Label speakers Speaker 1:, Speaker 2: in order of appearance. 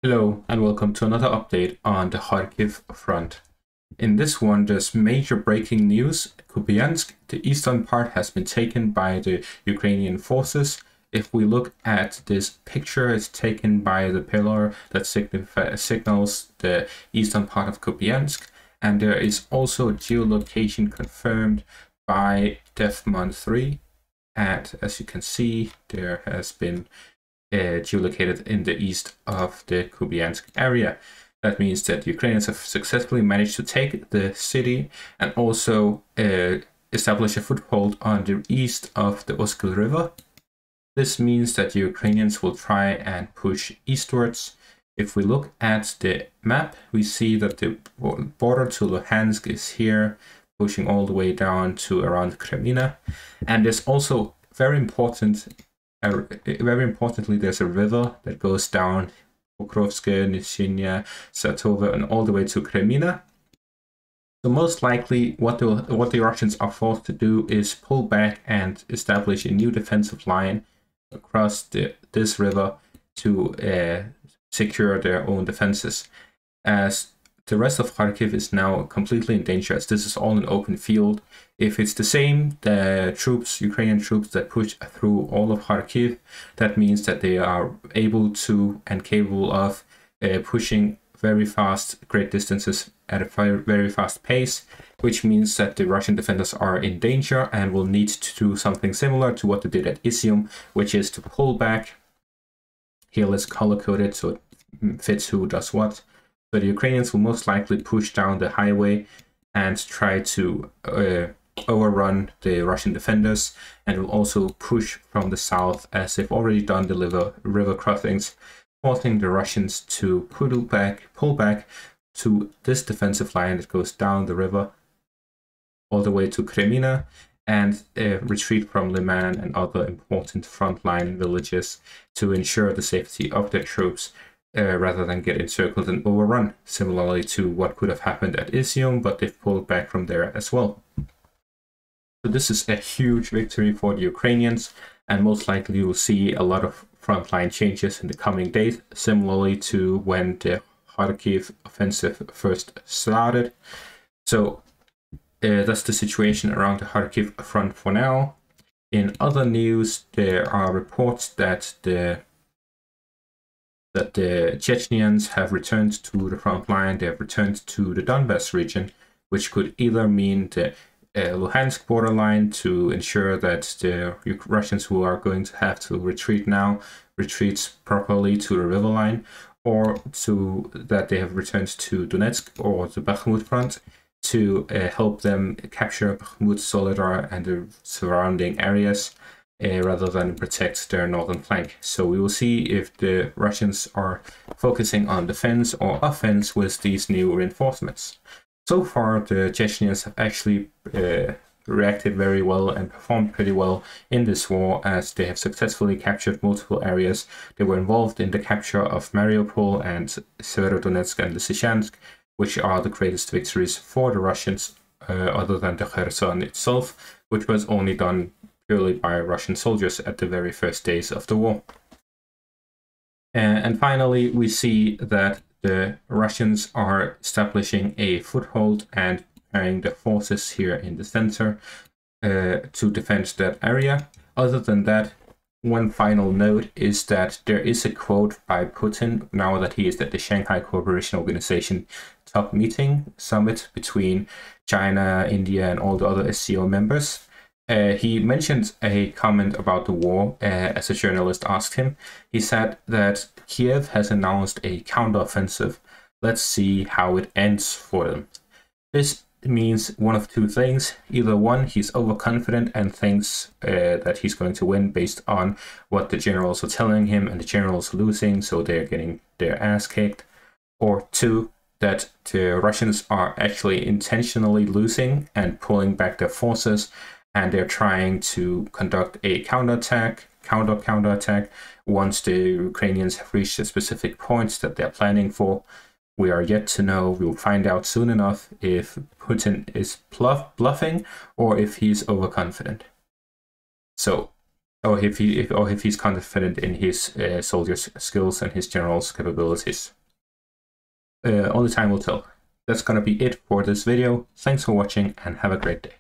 Speaker 1: Hello and welcome to another update on the Kharkiv front. In this one, there's major breaking news. Kupyansk, the eastern part, has been taken by the Ukrainian forces. If we look at this picture, it's taken by the pillar that signals the eastern part of Kupyansk. And there is also geolocation confirmed by DEFMON 3. And as you can see, there has been geolocated in the east of the Kupyansk area. That means that the Ukrainians have successfully managed to take the city and also establish a foothold on the east of the Oskil River. This means that the Ukrainians will try and push eastwards. If we look at the map, we see that the border to Luhansk is here, pushing all the way down to around Kremina. And there's also very importantly, there's a river that goes down Pokrovske, Nishinya, Satova, and all the way to Kremina. So most likely what the Russians are forced to do is pull back and establish a new defensive line across this river to secure their own defenses. As the rest of Kharkiv is now completely in danger, as this is all an open field. If it's the same, the Ukrainian troops that push through all of Kharkiv, that means that they are able to and capable of pushing very fast, great distances at a very fast pace, which means that the Russian defenders are in danger and will need to do something similar to what they did at Isium, which is to pull back. Here, let's color code it so it fits who does what. So the Ukrainians will most likely push down the highway and try to overrun the Russian defenders, and will also push from the south as they've already done the river crossings, forcing the Russians to pull back to this defensive line that goes down the river all the way to Kremina, and retreat from Liman and other important frontline villages to ensure the safety of their troops. Rather than get encircled and overrun, similarly to what could have happened at Isium, but they've pulled back from there as well. So this is a huge victory for the Ukrainians, and most likely you will see a lot of frontline changes in the coming days, similarly to when the Kharkiv offensive first started. So that's the situation around the Kharkiv front for now. In other news, there are reports that the Chechens have returned to the front line. They have returned to the Donbass region, which could either mean the Luhansk borderline to ensure that the Russians who are going to have to retreat now retreats properly to the river line, or to that they have returned to Donetsk or the Bakhmut front to help them capture Bakhmut, Soledar, and the surrounding areas, rather than protect their northern flank. So we will see if the Russians are focusing on defense or offense with these new reinforcements. So far, the Chechens have actually reacted very well and performed pretty well in this war, as they have successfully captured multiple areas. They were involved in the capture of Mariupol and Severodonetsk and Lysychansk, which are the greatest victories for the Russians, other than the Kherson itself, which was only done purely by Russian soldiers at the very first days of the war. And finally, we see that the Russians are establishing a foothold and preparing the forces here in the center to defend that area. Other than that, one final note is that there is a quote by Putin now that he is at the Shanghai Cooperation Organization top summit between China, India, and all the other SCO members. He mentioned a comment about the war as a journalist asked him. He said that Kiev has announced a counteroffensive. Let's see how it ends for them. This means one of two things. Either one, he's overconfident and thinks that he's going to win based on what the generals are telling him, and the generals are losing, so they're getting their ass kicked. Or two, that the Russians are actually intentionally losing and pulling back their forces, and they're trying to conduct a counterattack once the Ukrainians have reached the specific points that they're planning for. We are yet to know. We'll find out soon enough if Putin is bluffing or if he's overconfident. So or if he's confident in his soldiers' skills and his general's capabilities. Only time will tell. That's gonna be it for this video. Thanks for watching and have a great day.